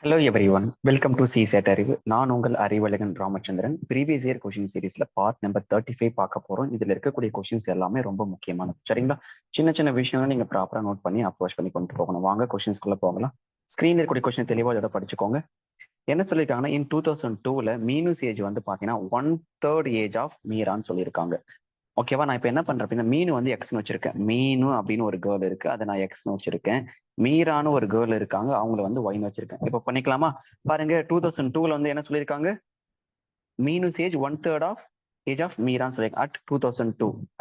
Hello everyone, welcome to சிசெட் அறிவு. நான் உங்கள் Arivazhagan Ramachandran. Previous year question சீரீஸ்ல பார்ட் நம்பர் 35 பார்க்க போறோம். இதுல இருக்கக்கூடிய கொஷின்ஸ் எல்லாமே ரொம்ப முக்கியமானது, சரிங்களா? சின்ன சின்ன விஷயங்களும் நீங்க ப்ராப்பரா நோட் பண்ணி அப்ரோச் பண்ணி கொண்டு போகணும். வாங்க கொஷின்ஸ்குள்ள போகலாம். ஸ்கிரீன்ல இருக்கக்கூடிய கொஷின் தெளிவா இதோட படிச்சுக்கோங்க. என்ன சொல்லியிருக்காங்கன்னா, இன் 2002ல மீனூஸ் ஏஜ் வந்து பாத்தீங்கன்னா 1/3 ஏஜ் ஆஃப் மீரான்னு சொல்லியிருக்காங்க. ஓகேவா? நான் இப்ப என்ன பண்றேன் அப்படின்னா, மீனு வந்து எக்ஸ்னு வச்சிருக்கேன். மீனு அப்படின்னு ஒரு கேர்ள் இருக்கு, அதை நான் எக்ஸ்னு வச்சிருக்கேன். மீரான்னு ஒரு கேர்ள் இருக்காங்க, அவங்கள வந்து ஒய்னு வச்சிருக்கேன். இப்ப பண்ணிக்கலாமா? பாருங்க, 2002ல வந்து என்ன சொல்லியிருக்காங்க? Meenu's age 1/3 of age of மீரான்னு சொல்லியிருக்காங்க.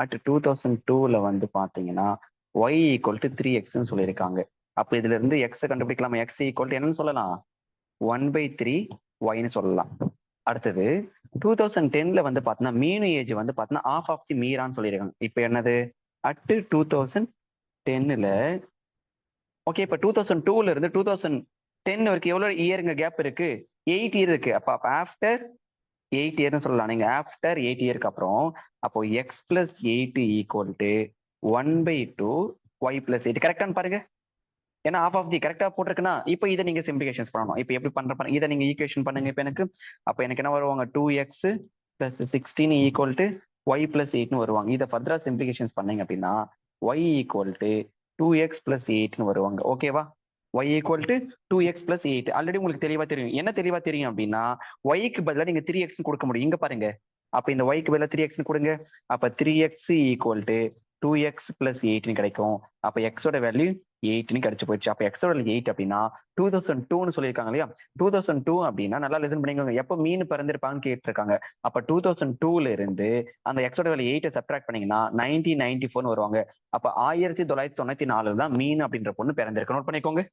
அட் 2002ல வந்து பாத்தீங்கன்னா ஒய் ஈக்குவல் டு 3x சொல்லியிருக்காங்க. அப்ப இதுல இருந்து எக்ஸ் கண்டுபிடிக்கலாமா? எக்ஸ் ஈக்குவல் டு என்னன்னு சொல்லலாம்? 1/3 ஒய்னு சொல்லலாம். அடுத்தது 2010ல வந்து பாத்தீங்கன்னா மீனு ஏஜ் வந்து பாத்தீங்கன்னா ஆஃப் ஆஃப் தி மீரான்னு சொல்லியிருக்காங்க. இப்ப என்னது? அட் 2010ல ஓகே. இப்ப 2002ல இருந்து 2010 வரைக்கும் எவ்வளவு இயருங்க கேப் இருக்கு? 8 இயர் இருக்கு. அப்ப ஆஃப்டர் 8 இயர்னு சொல்லலாம். நீங்க ஆஃப்டர் 8 இயருக்கு அப்புறம் அப்போ x plus 8 equal to 1/2 y plus 8. கரெக்டான்னு பாருங்க. ஏன்னா ஆஃப் ஆஃப் தி கரெக்டா போட்டிருக்குன்னா இப்போ இதை நீங்க சிம்பிளிகேஷன்ஸ் பண்ணணும். இப்போ எப்படி பண்ற பாருங்க, இதை நீங்க ஈக்குவேஷன் பண்ணுங்க. இப்போ எனக்கு அப்போ எனக்கு என்ன வருவாங்க? 2x plus 16 equal to Y plus 8னு வருவாங்க. இதை ஃபர்தரா சிம்பிளிகேஷன்ஸ் பண்ணீங்க அப்படின்னா Y equal to 2x plus 8னு வருவாங்க. ஓகேவா? Y equal to 2x plus 8 already உங்களுக்கு தெளிவா தெரியும். என்ன தெளிவா தெரியும் அப்படின்னா ஒய்க்கு பதிலாக நீங்க 3x கொடுக்க முடியும். இங்க பாருங்க, அப்ப இந்த ஒய்க்கு பதிலாக 3x கொடுங்க. அப்ப 3x equal to 2x plus 8னு கிடைக்கும். அப்ப எக்ஸோட வேல்யூ 8னு கிடைச்சு போயிடுச்சு. அப்ப எக்ஸோட 8 அப்படின்னா 2002ன்னு சொல்லியிருக்காங்க இல்லையா? 2002 அப்படின்னா நல்லா லிசன் பண்ணிக்கோங்க. எப்ப மீன் பிறந்திருப்பாங்கன்னு கேட்டிருக்காங்க. அப்ப 2002ல இருந்து அந்த எக்ஸோட வேல்யூ 8 சப்ட்ராக்ட் பண்ணீங்கன்னா 1994 வருவாங்க. அப்ப 1994 தான் மீன் அப்படின்ற பொண்ணு பிறந்திருக்கு. நோட் பண்ணிக்கோங்க.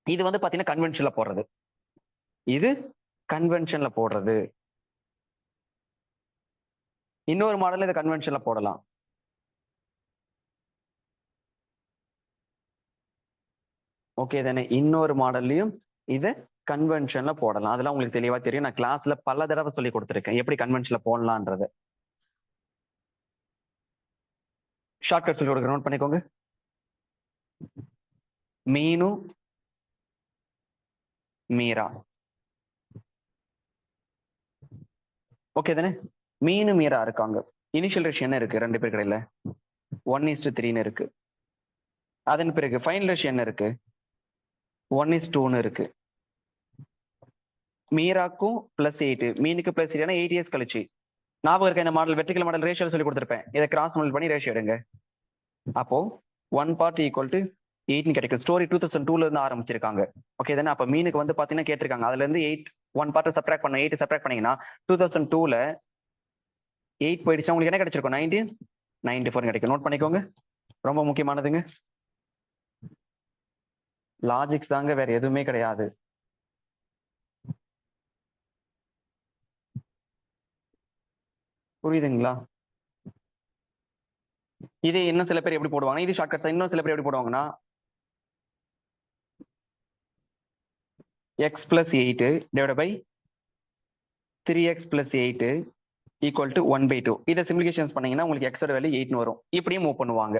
இது வந்து பாத்தீங்கன்னா கன்வென்ஷன்ல போடுறது. இது கன்வென்ஷன்ல போடுறது. இன்னொரு மாடல் இதை கன்வென்ஷன்ல போடலாம். ஓகே தானே? இன்னொரு மாடல்லையும் இதை கன்வென்ஷன்ல போடலாம். அதெல்லாம் உங்களுக்கு தெளிவா தெரியும். நான் கிளாஸ்ல பல தடவை சொல்லி கொடுத்துருக்கேன் எப்படி கன்வென்ஷன்ல போடலான்றது. ஷார்ட்கட் சொல்லி கொடுக்குறேன், நோட் பண்ணிக்கோங்க. மீனு மீரா. ஓகே தானே? மீனு மீரா இருக்காங்க. இனிஷியல் ரேஷியோ என்ன இருக்கு ரெண்டு பேர் கடையில? 1:3 இருக்கு. அதன் பிறகு ஃபைனல் ரேஷியோ என்ன இருக்கு? 1:2 இருக்கு. மீராக்கும் பிளஸ் 8, மீனுக்கு பிளஸ் 8, 8 இயர்ஸ் கழிச்சு. ஞாபகம் இருக்க இந்த மாடல் வெர்டிகல் மாடல் ரேஷியோ சொல்லி கொடுத்துருப்பேன். இதை கிராஸ் மல்டிபிள் பண்ணி ரேஷியோ எடுங்க. அப்போ 1 பார்ட் ஈக்குவல் டு 8 கிடைக்கும். ஸ்டோரி 2002ல இருந்து ஆரம்பிச்சிருக்காங்க. ஓகே தானே? அப்ப மீனுக்கு வந்து பாத்தீங்கன்னா கேட்டிருக்காங்க. அதுல இருந்து 1 பார்ட் சப்ட்ராக்ட் பண்ண 8 சப்ட்ராக்ட் பண்ணீங்கன்னா 2002ல 8 போயிடுச்சு. உங்களுக்கு என்ன கிடைச்சிருக்கும்? 1994 கிடைக்கும். நோட் பண்ணிக்கோங்க. ரொம்ப முக்கியமானதுங்க. லாஜிக்ஸ் தாங்க, வேற எதுவுமே கிடையாது. புரியுதுங்களா? இது இன்னும் சில பேர் எப்படி போடுவாங்க, இது ஷார்ட்கட்ஸ். இன்னும் சில பேர் எப்படி போடுவாங்கன்னா x plus 8 divide by 3x plus 8 equal to 1/2. இதை சிம்பிளிகேஷன்ஸ் பண்ணீங்கன்னா உங்களுக்கு எக்ஸோட வேல்யூ 8னு வரும். இப்படியே மூவ் பண்ணுவாங்க.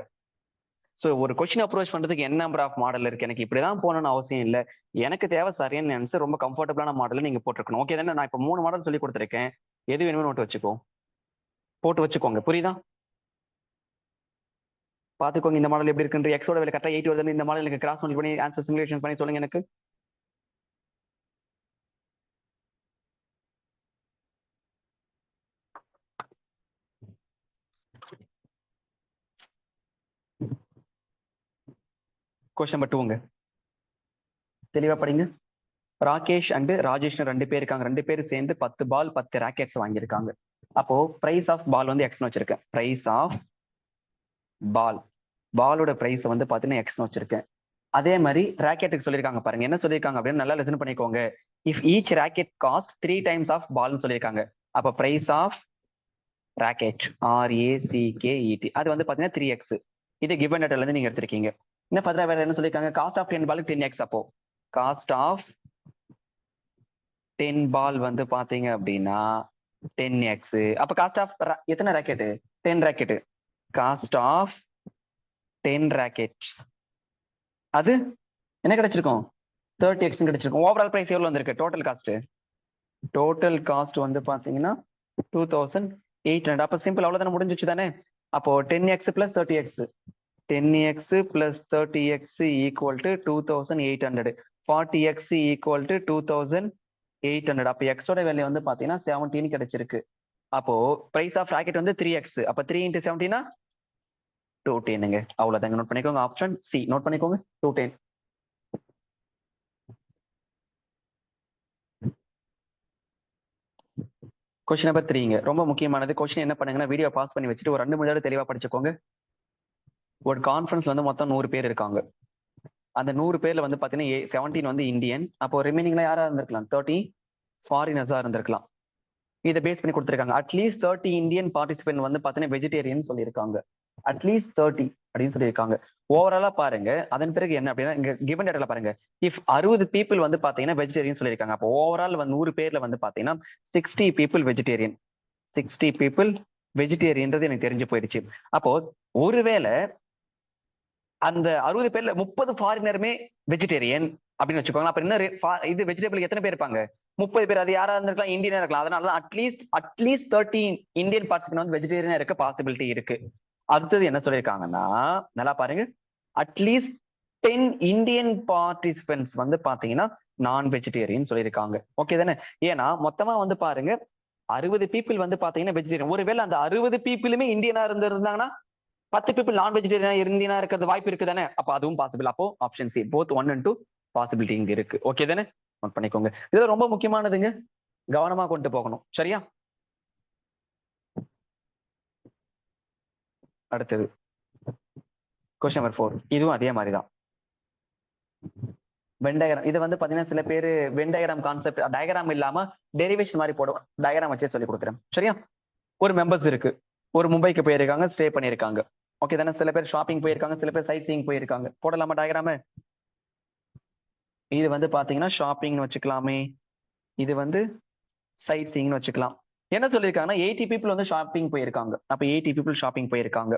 ஸோ ஒரு கொஸ்டின் அப்ரோச் பண்றதுக்கு என்ன நம்பர் ஆஃப் மாடல் இருக்கு? எனக்கு இப்படிதான் போகணும்னு அவசியம் இல்லை. எனக்கு தேவை சரியான ஆன்சர், ரொம்ப கம்ஃபர்டபுளான மாடல் நீங்க போட்டிருக்கணும். ஓகே தானே? நான் இப்போ 3 மாடல் சொல்லி கொடுத்துருக்கேன். எது வேணும்னு நோட்டு வச்சுக்கோ, போட்டு வச்சுக்கோங்க. புரியுதா? பாத்துக்கோங்க இந்த மாடல் எப்படி இருக்குன்ற. எக்ஸோட வேல்யூ கரெக்டா 8 வருது. இந்த மாடல் எனக்கு கிராஸ் மல்டிபிள் பண்ணி ஆன்சர் சிமுலேஷன் பண்ணி சொல்லுங்க எனக்கு. கொஸ்டின் நம்பர் 2ங்க. தெளிவா படிங்க. ராகேஷ் அண்ட் ராஜேஷ் 2 பேர் இருக்காங்க. 2 பேரும் சேர்ந்து 10 பால் 10 ராக்கெட்ஸ் வாங்கியிருக்காங்க. அப்போ பிரைஸ் ஆஃப் பால் வந்து எக்ஸ்னு வச்சிருக்கேன். பிரைஸ் ஆஃப் பால், பாலோட பிரைஸ் வந்து பாத்தீங்கன்னா எக்ஸ்னு வச்சிருக்கேன். அதே மாதிரி ராக்கெட்டுக்கு சொல்லியிருக்காங்க. பாருங்க என்ன சொல்லியிருக்காங்க அப்படின்னு நல்லா லிசன் பண்ணிக்கோங்க. If each rocket cost 3 times of பால்னு சொல்லியிருக்காங்க. அப்ப பிரைஸ் ஆஃப் ராக்கெட் RACKET அது வந்து பாத்தீங்கன்னா 3x. இது கிவன் டேட்டால இருந்து நீங்க எடுத்திருக்கீங்க. இன்னும் ஃபர்தரா வேற என்ன சொல்லியிருக்காங்க? காஸ்ட் ஆஃப் 10 பாலுக்கு 10x. அப்போ காஸ்ட் ஆஃப் 10 பால் வந்து பாத்தீங்க அப்படின்னா 10x. அப்ப காஸ்ட் ஆஃப் எத்தனை rocket? 10 rocket. Cost of 10 rockets அது என்ன கிடைச்சிருக்கும்? 30x கிடைச்சிருக்கும். ஓவரால் பிரைஸ் எவ்வளவு வந்திருக்கு? டோட்டல் காஸ்ட் வந்து பாத்தீங்கன்னா 2800. அப்ப சிம்பிள் அவ்வளவுதானே, முடிஞ்சிச்சு தானே. அப்போ 10x plus 30x 10x plus 30x equal to 2800. 40x equal to 2800. அப்ப x ஓட வேல்யூ வந்து பாத்தீங்கன்னா 17 கிடைச்சிருக்கு. அப்போ பிரைஸ் ஆஃப் ராக்கெட் வந்து 3x. அப்ப 3 into 17 210ங்க. அவ்வளவுதாங்க. நோட் பண்ணிக்கோங்க. ஆப்ஷன் சி நோட் பண்ணிக்கோங்க, 210. கொஸ்டின் நம்பர் 3ங்க, ரொம்ப முக்கியமானது. கொஸ்டின் என்ன பண்ணுங்கன்னா, வீடியோ பாஸ் பண்ணி வச்சுட்டு ஒரு 2 மணி நேரம் தெளிவா படிச்சுக்கோங்க. ஒரு கான்ஃபரன்ஸ்ல வந்து மொத்தம் 100 பேர் இருக்காங்க. அந்த 100 பேர்ல வந்து பாத்தீங்கன்னா 17 வந்து இந்தியன். அப்போ ரிமைனிங்ல யாரா இருந்திருக்கலாம்? 30 ஃபாரினர்ஸா இருந்திருக்கலாம். இதை பேஸ் பண்ணி கொடுத்துருக்காங்க. அட்லீஸ்ட் 30 இந்தியன் பார்ட்டிசிபென்ட் வந்து பாத்தீங்கன்னா வெஜிடேரியன் சொல்லியிருக்காங்க. அட்லீஸ்ட் 30 அப்படின்னு சொல்லியிருக்காங்க. ஓவராலா பாருங்க. அதன் பிறகு என்ன அப்படின்னா, இங்க கிவன் டேட்டால பாருங்க, இஃப் 60 பீப்புள் வந்து பாத்தீங்கன்னா வெஜிடேரியன் சொல்லியிருக்காங்க. அப்போ ஓவரால் வந்து 100 பேர்ல வந்து பாத்தீங்கன்னா 60 பீப்புள் வெஜிடேரியன். 60 பீப்புள் வெஜிடேரியன்றது எனக்கு தெரிஞ்சு போயிடுச்சு. அப்போ ஒருவேளை அந்த 60 பேர்ல 30 ஃபாரினருமே வெஜிடேரியன் அப்படின்னு வச்சுக்கோங்க. அப்ப இன்னும் இது வெஜிடபிள் எத்தனை பேர் இருப்பாங்க? 30 பேர். அது யாரா இருந்திருக்கலாம்? இந்தியனா இருக்கலாம். அதனால அட்லீஸ்ட் 30 இந்தியன் பார்ட்டிசிபென்ட் வந்து வெஜிடேரியனா இருக்க பாசிபிலிட்டி இருக்கு. அடுத்தது என்ன சொல்லியிருக்காங்கன்னா, நல்லா பாருங்க, அட்லீஸ்ட் 10 இந்தியன் பார்ட்டிசிபென்ட்ஸ் வந்து பாத்தீங்கன்னா நான் வெஜிடேரியன் சொல்லியிருக்காங்க. ஓகே தானே? ஏன்னா மொத்தமா வந்து பாருங்க 60 பீப்புள் வந்து பாத்தீங்கன்னா வெஜிடேரியன். ஒருவேளை அந்த 60 பீப்புளுமே இந்தியனா இருந்திருந்தாங்கன்னா 10 பீப்புள் நான் வெஜிடேரியனா இந்தியனா இருக்கிறது வாய்ப்பு இருக்கு தானே. அப்ப அதுவும் பாசிபிள். அப்போ option C both 1 and 2 possibility இங்க இருக்கு. ஓகே தானே? நோட் பண்ணிக்கோங்க. இதுல ரொம்ப முக்கியமானதுங்க, கவனமா கொண்டு போகணும். சரியா? அடுத்தது கொஸ்டின் நம்பர் 4. இதுவும் அதே மாதிரிதான். Venn diagram. இது வந்து பாத்தீங்கன்னா சில பேர் வென் டயக்ராம் கான்செப்ட் டயக்ராம் இல்லாம டெரிவேஷன் மாதிரி போடும். டயக்ராம் வச்சே சொல்லி கொடுக்குறேன். சரியா? ஒரு மெம்பர்ஸ் இருக்கு. ஒரு மும்பைக்கு போயிருக்காங்க, ஸ்டே பண்ணிருக்காங்க. ஓகே தானே? சில பேர் ஷாப்பிங் போயிருக்காங்க, சில பேர் சைட் சீயிங் போயிருக்காங்க. போடலாமா டயக்ராம? இது வந்து பாத்தீங்கன்னா ஷாப்பிங்னு வச்சுக்கலாமே, இது வந்து சைட் சீயிங்னு வச்சுக்கலாம். என்ன சொல்லியிருக்காங்கன்னா 80 பீப்புள் வந்து ஷாப்பிங் போயிருக்காங்க. அப்ப 80 பீப்புள் ஷாப்பிங் போயிருக்காங்க.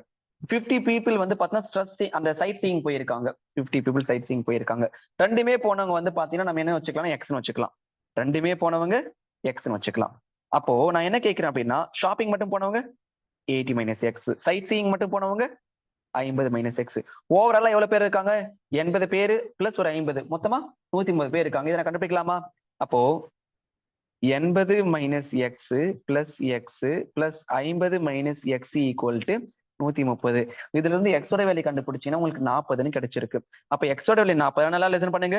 50 பீப்புள் வந்து பாத்தீங்கன்னா ஸ்ட்ரெஸ் அந்த சைட் சீயிங் போயிருக்காங்க. 50 பீப்புள் சைட் சீயிங் போயிருக்காங்க. ரெண்டுமே போனவங்க வந்து பாத்தீங்கன்னா நம்ம என்ன வச்சுக்கலாம்? எக்ஸ்னு வச்சுக்கலாம். ரெண்டுமே போனவங்க எக்ஸ்னு வச்சுக்கலாம். அப்போ நான் என்ன கேட்கிறேன் அப்படின்னா, ஷாப்பிங் மட்டும் போனவங்க 80 மைனஸ் எக்ஸ், சைட் சீயிங் மட்டும் போனவங்க 50 மைனஸ் எக்ஸ். ஓவராலா எவ்வளவு பேர் இருக்காங்க? 80 பேரு பிளஸ் ஒரு 50, மொத்தமா 130 பேர் இருக்காங்க. இதை நான் கண்டுபிடிக்கலாமா? அப்போ 80 minus X plus X plus 50 minus X equal to 130. இதுல இருந்து எக்ஸோட வேல்யூ கண்டுபிடிச்சீங்கன்னா உங்களுக்கு 40ன்னு கிடைச்சிருக்கு. அப்ப எக்ஸோட வேல்யூ 40. நல்லா லிசன் பண்ணுங்க.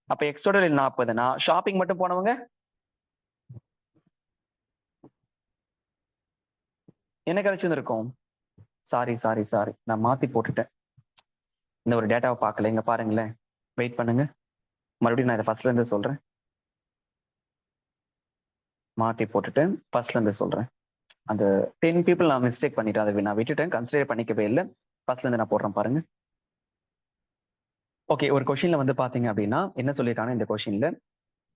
அப்ப எக்ஸோட வேல்யூ 40னா ஷாப்பிங் மட்டும் போனவங்க என்ன கிடைச்சிருக்கும்? சாரி நான் மாத்தி போட்டுட்டேன். இந்த ஒரு டேட்டாவை பார்க்கல. இங்க பாருங்களேன், வெயிட் பண்ணுங்க, மறுபடியும் நான் இதை ஃபர்ஸ்ட்ல இருந்து சொல்றேன். மாத்தி போட்டுட்டு ஃபர்ஸ்ட்ல இருந்து சொல்றேன். அந்த 10 பீப்புள் நான் மிஸ்டேக் பண்ணிட்டேன். அதை நான் விட்டுட்டேன், கன்சிடர் பண்ணிக்கவே இல்லை. ஃபர்ஸ்ட்ல இருந்து நான் போடுறேன் பாருங்க. ஓகே, ஒரு கொஸ்டின்ல வந்து பாத்தீங்க அப்படின்னா என்ன சொல்லியிருக்காங்க இந்த கொஸ்டின்ல,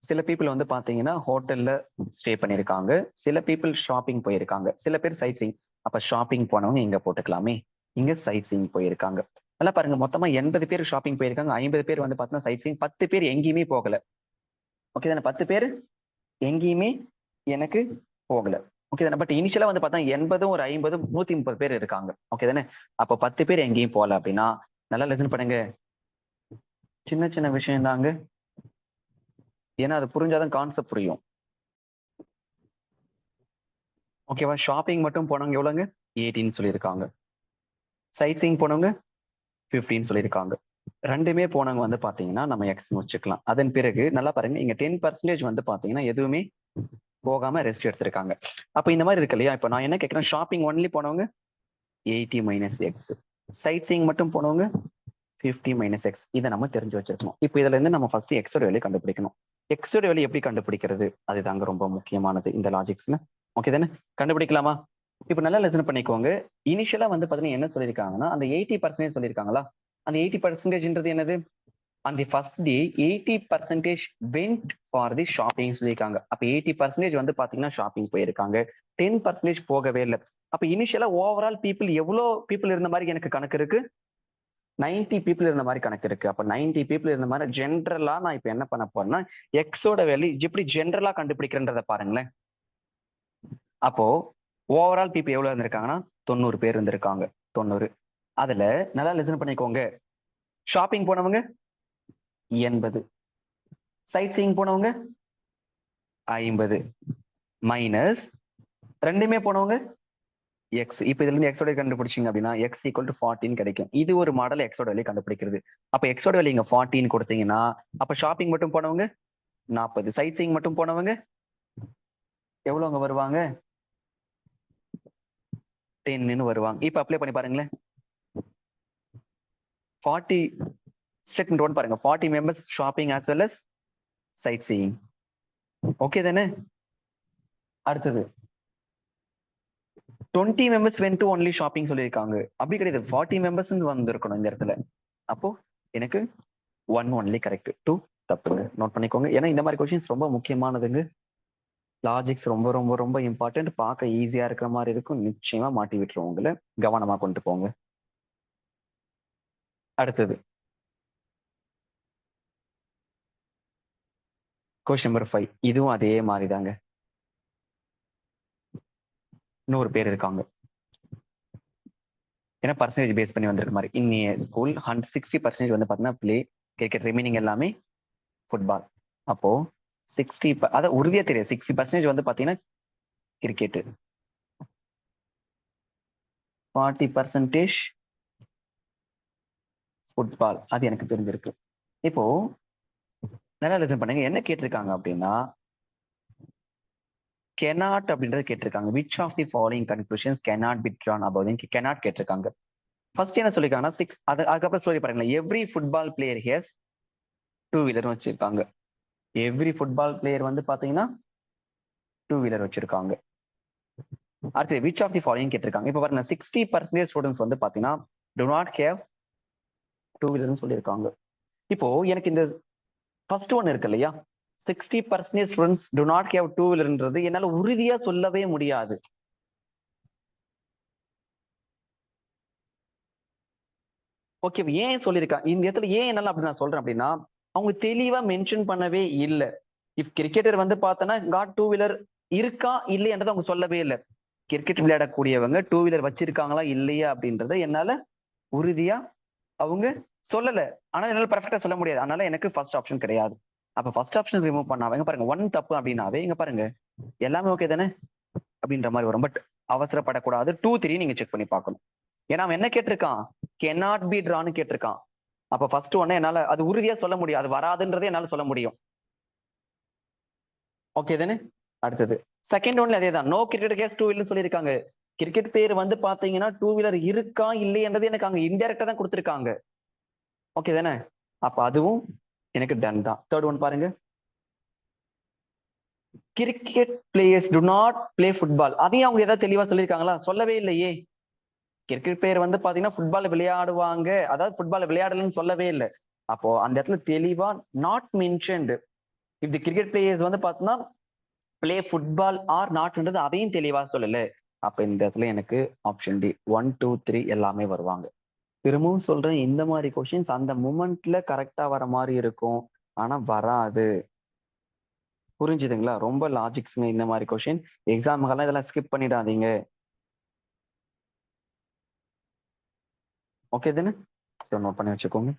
சில பீப்புள் வந்து பாத்தீங்கன்னா ஹோட்டல்ல ஸ்டே பண்ணிருக்காங்க, சில பீப்புள் ஷாப்பிங் போயிருக்காங்க, சில பேர் சைட் சீயிங். அப்ப ஷாப்பிங் போனவங்க இங்க போட்டுக்கலாமே, இங்க சைட் சீயிங் போயிருக்காங்க. நல்லா பாருங்க, மொத்தமா 80 பேர் ஷாப்பிங் போயிருக்காங்க, 50 பேர் வந்து பாத்தீங்கன்னா சைட் சீயிங், 10 பேர் எங்கேயுமே போகல. ஓகே தானே? 10 பேர் எங்கேயுமே எனக்கு போகல. ஓகே தானே? பட் இனிஷியலா வந்து பார்த்தா 80 ஒரு 50 130 பேர் இருக்காங்க. ஓகே தானே? அப்போ 10 பேர் எங்கேயும் போகல அப்படின்னா, நல்லா லிசன் பண்ணுங்க, சின்ன சின்ன விஷயம் தாங்க. ஏன்னா அது புரிஞ்சாதான் கான்செப்ட் புரியும். ஓகேவா? ஷாப்பிங் மட்டும் போனவங்க எவ்வளவுங்க? 18 சொல்லியிருக்காங்க. சைட் சீயிங் போனவங்க 15 சொல்லியிருக்காங்க. ரெண்டுமே போனவங்க வந்து பாத்தீங்கன்னா நம்ம எக்ஸ் வச்சுக்கலாம். அதன் பிறகு நல்லா பாருங்க, இங்க 10% வந்து பாத்தீங்கன்னா எதுவுமே போகாம ரெஸ்ட் எடுத்திருக்காங்க. அப்ப இந்த மாதிரி இருக்கு இல்லையா? இப்ப நான் என்ன கேட்கிறேன், ஷாப்பிங் ஒன்லி போனவங்க 80 மைனஸ் எக்ஸ், சைட் சீயிங் மட்டும் போனவங்க 50 மைனஸ் எக்ஸ். இதை நம்ம தெரிஞ்சு வச்சிருக்கணும். இப்போ இதுல இருந்து நம்ம ஃபர்ஸ்ட் எக்ஸோட வேல்யூ கண்டுபிடிக்கணும். எக்ஸோட வேல்யூ எப்படி கண்டுபிடிக்கிறது? அதுதாங்க ரொம்ப முக்கியமானது இந்த லாஜிக்ஸ்ல. ஓகே தானே? கண்டுபிடிக்கலாமா? இப்போ நல்லா லெசன் பண்ணிக்கோங்க. இனிஷியலா வந்து பாத்தீங்கன்னா என்ன சொல்லியிருக்காங்கன்னா, அந்த 80% சொல்லியிருக்காங்களா, அந்த 80%ன்றது என்னது? அந்த first day 80% went for the shopping சொல்லியிருக்காங்க. அப்ப 80% வந்து பாத்தீங்கன்னா ஷாப்பிங் போயிருக்காங்க, 10% போகவே இல்லை. அப்ப இனிஷியலா ஓவரால் பீப்புள் எவ்வளவு பீப்புள் இருந்த மாதிரி எனக்கு கணக்கு இருக்கு? 90 பீப்புள் இருந்த மாதிரி கணக்கு இருக்கு. அப்ப 90 பீப்புள் இருந்த மாதிரி ஜென்ரலா நான் இப்ப என்ன பண்ண போறேன்னா எக்ஸோட வேல்யூ எப்படி ஜென்ரலா கண்டுபிடிக்கிறன்றத பாருங்களேன். அப்போ ஓவரால் பீப்புள் எவ்வளவு இருந்திருக்காங்கன்னா 90 பேர் இருந்திருக்காங்க. 90. அதுல நல்லா லிசன் பண்ணிக்கோங்க. ஷாப்பிங் போனவங்க 80, சைட் சீயிங் போனவங்க 50 மைனஸ் ரெண்டுமே போனவங்க எக்ஸ். இப்ப இதுல இருந்து எக்ஸோட கண்டுபிடிச்சிங்க அப்படின்னா எக்ஸ் ஈக்குவல் டு 14 கிடைக்கும். இது ஒரு மாடல் எக்ஸோட வேலையை கண்டுபிடிக்கிறது. அப்ப எக்ஸோட வேலையை இங்க 14 கொடுத்தீங்கன்னா அப்ப ஷாப்பிங் மட்டும் போனவங்க 40, சைட் சீயிங் மட்டும் போனவங்க எவ்வளவு அங்க வருவாங்க 10ன்னு வருவாங்க. இப்ப அப்ளை பண்ணி பாருங்களேன். 40 ஸ்டேட்மெண்ட் 1 பாருங்க. 40 members shopping as well as sightseeing. Okay தானே? அடுத்தது 20 members went to only shopping சொல்லியிருக்காங்க. அப்படி கிடையாது, 40 மெம்பர்ஸ் வந்திருக்கணும் இந்த இடத்துல. அப்போ எனக்கு 1 ஒன்லி கரெக்ட், 2 தப்புங்க. நோட் பண்ணிக்கோங்க. ஏன்னா இந்த மாதிரி கொஸ்டின்ஸ் ரொம்ப முக்கியமானதுங்க. லாஜிக்ஸ் ரொம்ப ரொம்ப ரொம்ப இம்பார்ட்டன்ட். பார்க்க ஈஸியா இருக்கிற மாதிரி இருக்கும், நிச்சயமா மாட்டி விட்டுரும் உங்களை. கவனமா கொண்டு போங்க. அடுத்தது கொஸ்டின் நம்பர் 5. இதுவும் அதே மாதிரி தாங்க. 100 பேர் இருக்காங்க. ஏன்னா பர்சன்டேஜ் பேஸ் பண்ணி வந்திருக்க மாதிரி. இன்னிய ஸ்கூல் 60% வந்து பார்த்தீங்கன்னா பிளே கிரிக்கெட், ரிமைனிங் எல்லாமே ஃபுட்பால். அப்போ 60 அதாவது உறுதியா தெரியாது. 60% வந்து பார்த்தீங்கன்னா கிரிக்கெட், 40% ஃபுட்பால். அது எனக்கு தெரிஞ்சிருக்கு. இப்போ நல்லா லிசன் பண்ணுங்க. என்ன கேட்டிருக்காங்க அப்படின்னா cannot அப்படின்றது கேட்டிருக்காங்க. which of the following conclusions cannot be drawn about cannot கேட்டிருக்காங்க. ஃபர்ஸ்ட் என்ன சொல்லிருக்காங்கன்னா 6. அதுக்கப்புறம் ஸ்டோரி பாருங்களேன். Every football player has 2 wheeler வச்சிருக்காங்க. எவ்ரி ஃபுட்பால் பிளேயர் வந்து பாத்தீங்கன்னா 2 வீலர் வச்சிருக்காங்க. அடுத்து which of the following கேட்டிருக்காங்க. இப்ப பாருங்க 60% ஸ்டூடெண்ட்ஸ் வந்து பாத்தீங்கன்னா do not have 2 வீலர்னு சொல்லியிருக்காங்க. இப்போ எனக்கு இந்த ஃபர்ஸ்ட் ஒன் இருக்கு இல்லையா, 60% ஸ்டூடெண்ட்ஸ் do not have 2 வீலர்ன்றது என்னால உறுதியா சொல்லவே முடியாது. ஓகே, ஏன் சொல்லியிருக்கா இந்த இடத்துல, ஏன் என்னால அப்படி நான் சொல்றேன் அப்படின்னா அவங்க தெளிவா மென்ஷன் பண்ணவே இல்லை. இஃப் கிரிக்கெட்டர் வந்து பார்த்தோன்னா காட் 2 வீலர் இருக்கா இல்லையன்றதை அவங்க சொல்லவே இல்லை. கிரிக்கெட் விளையாடக்கூடியவங்க 2 வீலர் வச்சிருக்காங்களா இல்லையா அப்படின்றத என்னால உறுதியா அவங்க சொல்லல. ஆனா என்னால பர்ஃபெக்டா சொல்ல முடியாது. அதனால எனக்கு ஃபர்ஸ்ட் ஆப்ஷன் கிடையாது. அப்ப ஃபர்ஸ்ட் ஆப்ஷன் ரிமூவ் பண்ணாம பாருங்க 1 தப்பு அப்படின்னாவே இங்க பாருங்க எல்லாமே ஓகே தானே அப்படின்ற மாதிரி வரும். பட் அவசரப்படக்கூடாது. 2, 3 நீங்க செக் பண்ணி பார்க்கணும். ஏன்னா அவன் என்ன கேட்டிருக்கான், cannot be drawn கேட்டிருக்கான். அப்ப ஃபர்ஸ்ட் ஒன்னு என்னால அது உறுதியா சொல்ல முடியும், அது வராதுன்றதே என்னால சொல்ல முடியும். ஓகே தானே? அடுத்தது செகண்ட் ஒன்ல அதே தான். நோ கிரிக்கெட் கேஸ் 2 வீலர் சொல்லியிருக்காங்க. கிரிக்கெட் பேர் வந்து பாத்தீங்கன்னா 2 வீலர் இருக்கா இல்லையன்றது எனக்கு அங்க இன்டைரக்டா தான் கொடுத்திருக்காங்க. ஓகே தானே? அப்ப அதுவும் எனக்கு டன் தான். தேர்ட் ஒன் பாருங்க. Cricket players to not play football. அதையும் அவங்க ஏதாவது தெளிவா சொல்லியிருக்காங்களா? சொல்லவே இல்லையே. கிரிக்கெட் பிளேயர் வந்து பாத்தீங்கன்னா ஃபுட்பால் விளையாடுவாங்க, அதாவது ஃபுட்பால் விளையாடலன்னு சொல்லவே இல்லை. அப்போ அந்த இடத்துல தெளிவா not mentioned. If the cricket players வந்து பாத்தீங்கன்னா பிளே ஃபுட்பால் ஆர் நாட்ன்றது அதையும் தெளிவா சொல்லல. அப்ப இந்த இடத்துல எனக்கு ஆப்ஷன் டி 1, 2, 3 எல்லாமே வருவாங்க. திரும்பவும் சொல்றேன், இந்த மாதிரி கொஸ்டின்ஸ் அந்த மூமெண்ட்ல கரெக்டா வர மாதிரி இருக்கும், ஆனா வராது. புரிஞ்சுதுங்களா? ரொம்ப லாஜிக்ஸ்ங்க இந்த மாதிரி கொஸ்டின். எக்ஸாமுக்கெல்லாம் இதெல்லாம் ஸ்கிப் பண்ணிடாதீங்க. ஓகே தானே? சரி, நோட் பண்ணி வச்சுக்கோங்க.